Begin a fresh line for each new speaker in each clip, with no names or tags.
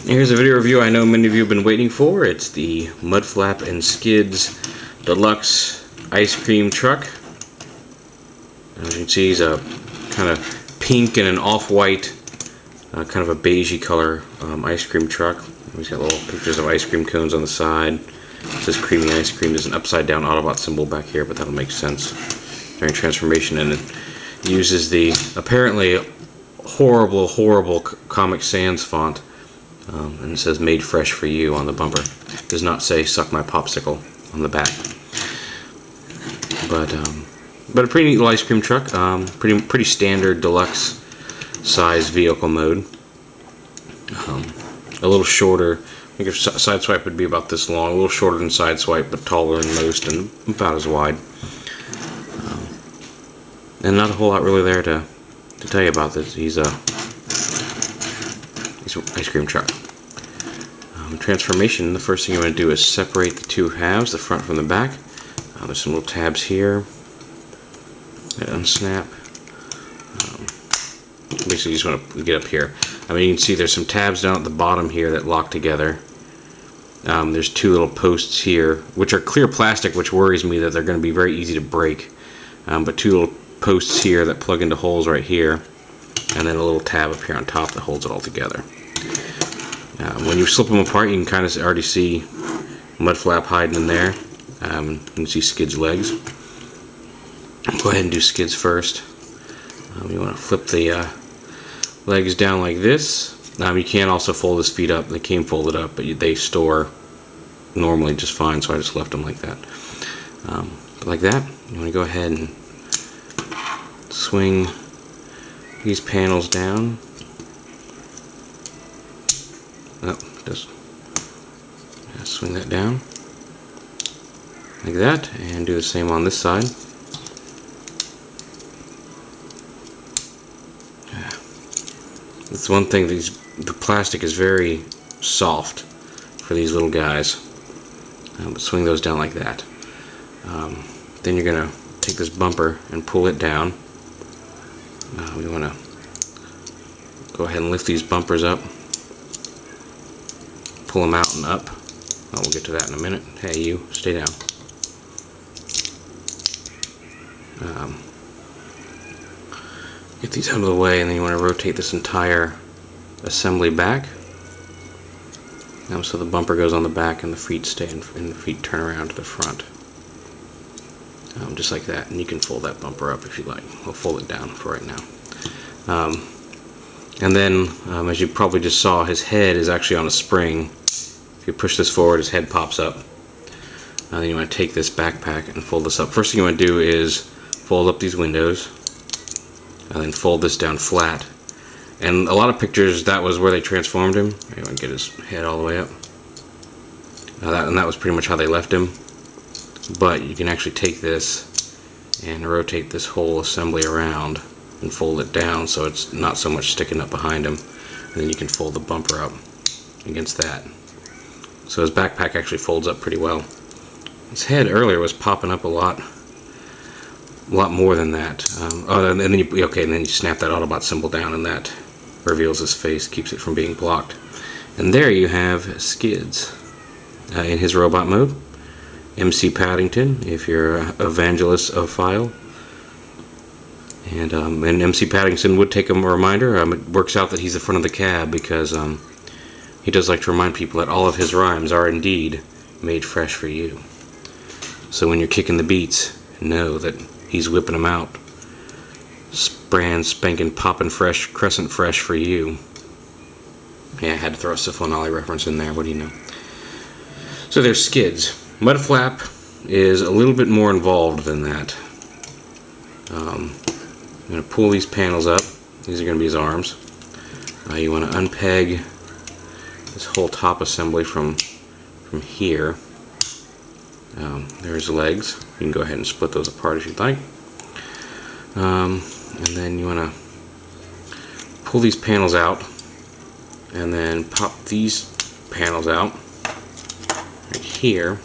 Here's a video review I know many of you have been waiting for. It's the Mudflap and Skids Deluxe ice cream truck. As you can see, it's a kind of pink and an off-white, kind of a beigey color ice cream truck. He's got little pictures of ice cream cones on the side. It says creamy ice cream. There's an upside-down Autobot symbol back here, but that'll make sense during transformation. And it uses the apparently horrible Comic Sans font. And it says "Made Fresh for You" on the bumper. It does not say "Suck my popsicle" on the back. But a pretty neat little ice cream truck. Pretty standard deluxe size vehicle mode. A little shorter. I think if Sideswipe would be about this long. A little shorter than Sideswipe, but taller than most, and about as wide. And not a whole lot really there to tell you about this. He's an ice cream truck. Transformation, the first thing you want to do is separate the two halves, the front from the back. There's some little tabs here that unsnap. Basically you just want to get up here. I mean, you can see there's some tabs down at the bottom here that lock together. There's two little posts here, which are clear plastic, which worries me that they're going to be very easy to break. But two little posts here that plug into holes right here, and then a little tab up here on top that holds it all together. When you slip them apart, you can kind of already see Mudflap hiding in there. You can see Skids' legs. Go ahead and do Skids first. You want to flip the legs down like this. You can also fold his feet up. They came folded up, but they store normally just fine, so I just left them like that. But like that, you want to go ahead and swing these panels down. Oh, just swing that down like that, and do the same on this side. That's one thing. The plastic is very soft for these little guys. But swing those down like that. Then you're gonna take this bumper and pull it down. We want to go ahead and lift these bumpers up. Pull them out and up. We'll get to that in a minute. Hey, you, stay down. Get these out of the way, and then you want to rotate this entire assembly back. So the bumper goes on the back, and the feet stay and the feet turn around to the front. Just like that, and you can fold that bumper up if you like. We'll fold it down for right now. And then, as you probably just saw, his head is actually on a spring. If you push this forward, his head pops up. Then you want to take this backpack and fold this up. First thing you want to do is fold up these windows, and then fold this down flat. And a lot of pictures, that was where they transformed him. You want to get his head all the way up. That was pretty much how they left him. But you can actually take this and rotate this whole assembly around and fold it down so it's not so much sticking up behind him. And then you can fold the bumper up against that. So his backpack actually folds up pretty well. His head earlier was popping up a lot more than that. And then you snap that Autobot symbol down, and that reveals his face, keeps it from being blocked. And there you have Skids in his robot mode. MC Paddington, if you're an evangelist-ophile. And MC Paddington would take him a reminder. It works out that he's the front of the cab because he does like to remind people that all of his rhymes are indeed made fresh for you. So when you're kicking the beats, know that he's whipping them out. Brand spanking poppin' fresh, crescent fresh for you. Yeah, I had to throw a Syphonolly reference in there. What do you know? So there's Skids. Mudflap is a little bit more involved than that. I'm going to pull these panels up. These are going to be his arms. You want to unpeg this whole top assembly from here. There's the legs. You can go ahead and split those apart if you'd like. And then you want to pull these panels out and then pop these panels out right here.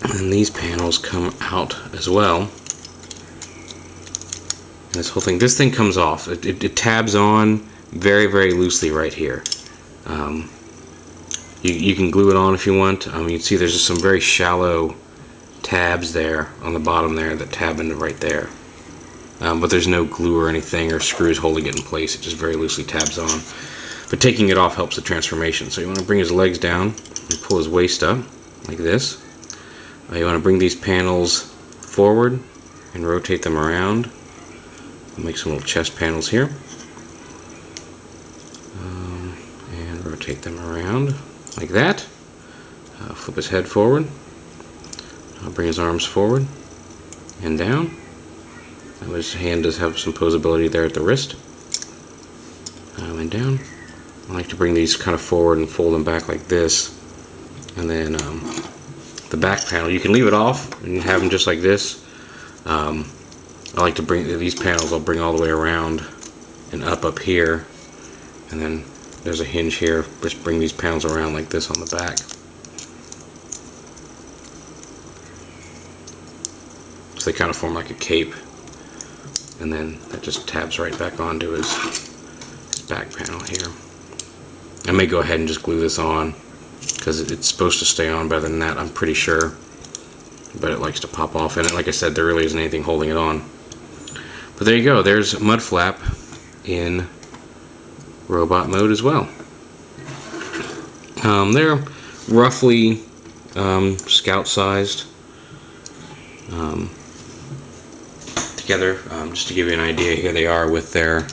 And these panels come out as well. this whole thing. This thing comes off. It tabs on very, very loosely right here. You can glue it on if you want. You can see there's just some very shallow tabs there on the bottom there that tab into right there. But there's no glue or anything or screws holding it in place. It just very loosely tabs on. But taking it off helps the transformation. So you want to bring his legs down and pull his waist up like this. You want to bring these panels forward and rotate them around. Make some little chest panels here. And rotate them around like that. Flip his head forward. Bring his arms forward and down. His hand does have some posability there at the wrist. And down. I like to bring these kind of forward and fold them back like this. And then the back panel, you can leave it off and have them just like this. I like to bring these panels, I'll bring all the way around and up here. And then there's a hinge here. Just bring these panels around like this on the back. So they kind of form like a cape. And then that just tabs right back onto his back panel here. I may go ahead and just glue this on because it's supposed to stay on better than that, I'm pretty sure. But it likes to pop off, and like I said, there really isn't anything holding it on. But there you go, there's Mudflap in robot mode as well. They're roughly scout sized together. Just to give you an idea, here they are with their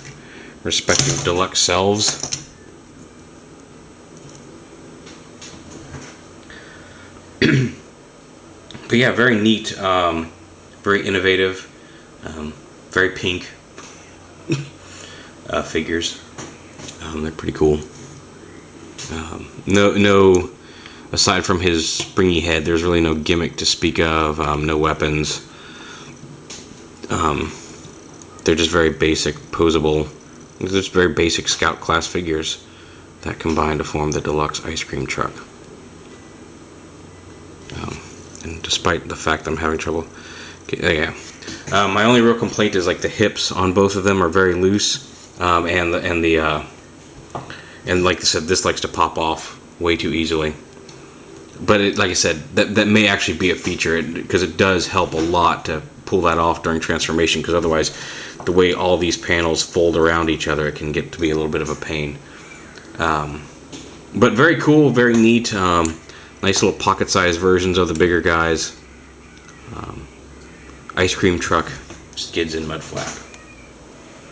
respective deluxe selves. But yeah, very neat, very innovative, very pink figures. They're pretty cool. No, aside from his springy head, there's really no gimmick to speak of. No weapons. They're just very basic, posable. They're just very basic scout class figures that combine to form the deluxe ice cream truck. And despite the fact I'm having trouble, yeah. My only real complaint is like the hips on both of them are very loose, and like I said, this likes to pop off way too easily. But like I said, that may actually be a feature because it does help a lot to pull that off during transformation. Because otherwise, the way all these panels fold around each other, it can get to be a little bit of a pain. But very cool, very neat. Nice little pocket-sized versions of the bigger guys. Ice cream truck, Skids and Mudflap.